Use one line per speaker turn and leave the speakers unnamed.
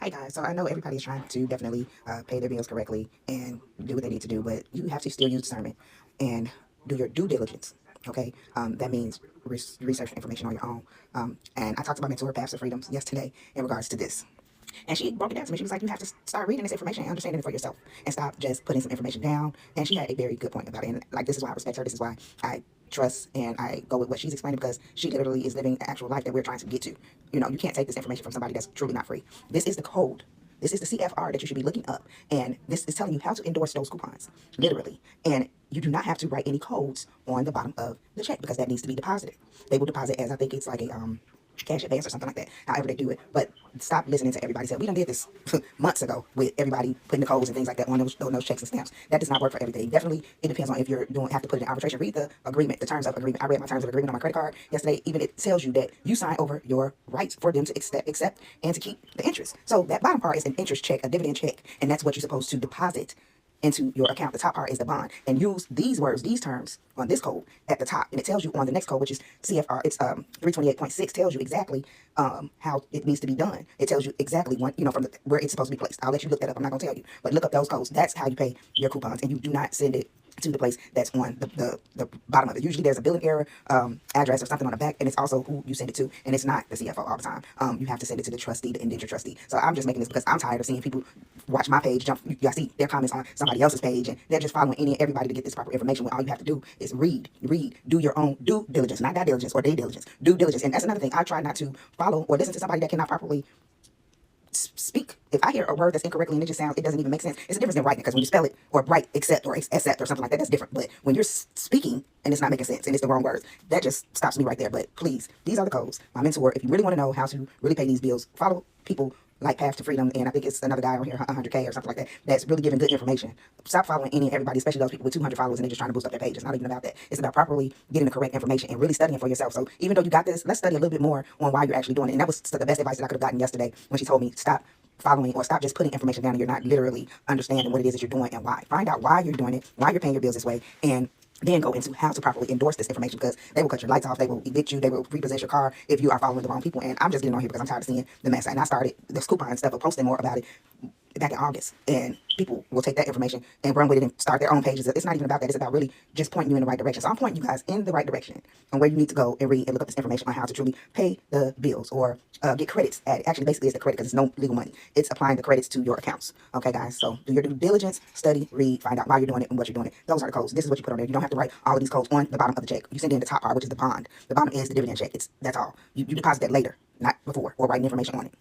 Hi guys, so I know everybody's trying to definitely pay their bills correctly and do what they need to do, but you have to still use discernment and do your due diligence. Okay, that means research information on your own. And I talked about mentor paths of freedoms yesterday in regards to this. And she broke it down to me. She was like, you have to start reading this information and understanding it for yourself and stop just putting some information down. And she had a very good point about it. And like, this is why I respect her. This is why I trust and I go with what she's explaining, because she literally is living the actual life that we're trying to get to. You know, you can't take this information from somebody that's truly not free. This is the code. This is the CFR that you should be looking up. And this is telling you how to endorse those coupons, literally. And you do not have to write any codes on the bottom of the check because that needs to be deposited. They will deposit as, I think it's like a cash advance or something like that, however they do it. But stop listening to everybody say, we done did this months ago with everybody putting the codes and things like that on those checks and stamps. That does not work for everything. Definitely, it depends on if you're doing, have to put it in arbitration. Read the agreement, the terms of agreement. I read my terms of agreement on my credit card yesterday. Even it tells you that you sign over your rights for them to accept and to keep the interest. So that bottom part is an interest check, a dividend check, and that's what you're supposed to deposit into your account. The top part is the bond, and use these words, these terms on this code at the top, and it tells you on the next code, which is CFR, it's 328.6, tells you exactly how it needs to be done. It tells you exactly from where it's supposed to be placed. I'll let you look that up. I'm not gonna tell you, but look up those codes. That's how you pay your coupons, and you do not send it to the place that's on the bottom of it. Usually there's a billing error address or something on the back, and it's also who you send it to, and it's not the CFO all the time. You have to send it to the trustee, the indenture trustee. So I'm just making this because I'm tired of seeing people watch my page jump. You see their comments on somebody else's page, and they're just following any and everybody to get this proper information, when all you have to do is read, do your own due diligence, not due diligence or due diligence, due diligence. And that's another thing. I try not to follow or listen to somebody that cannot properly speak. If I hear a word that's incorrectly and it doesn't even make sense. It's a difference in writing, because when you spell it or write accept or accept or something like that, that's different. But when you're speaking and it's not making sense and it's the wrong words, that just stops me right there. But please, these are the codes. My mentor, if you really want to know how to really pay these bills, follow people like Path to Freedom, and I think it's another guy on here, 100K or something like that, that's really giving good information. Stop following any and everybody, especially those people with 200 followers and they're just trying to boost up their page. It's not even about that. It's about properly getting the correct information and really studying for yourself. So even though you got this, let's study a little bit more on why you're actually doing it. And that was the best advice that I could have gotten yesterday when she told me, stop following or stop just putting information down and you're not literally understanding what it is that you're doing and why. Find out why you're doing it, why you're paying your bills this way, and then go into how to properly endorse this information, because they will cut your lights off, they will evict you, they will repossess your car if you are following the wrong people. And I'm just getting on here because I'm tired of seeing the mess. And I started this coupon stuff of posting more about it back in August, and people will take that information and run with it and start their own pages. It's not even about that. It's about really just pointing you in the right direction. So I'm pointing you guys in the right direction on where you need to go and read and look up this information on how to truly pay the bills or get credits at it. Actually, basically, it's the credit because it's no legal money. It's applying the credits to your accounts. Okay, guys? So do your due diligence, study, read, find out why you're doing it and what you're doing it. Those are the codes. This is what you put on there. You don't have to write all of these codes on the bottom of the check. You send in the top part, which is the bond. The bottom is the dividend check. That's all. You deposit that later, not before, or writing information on it.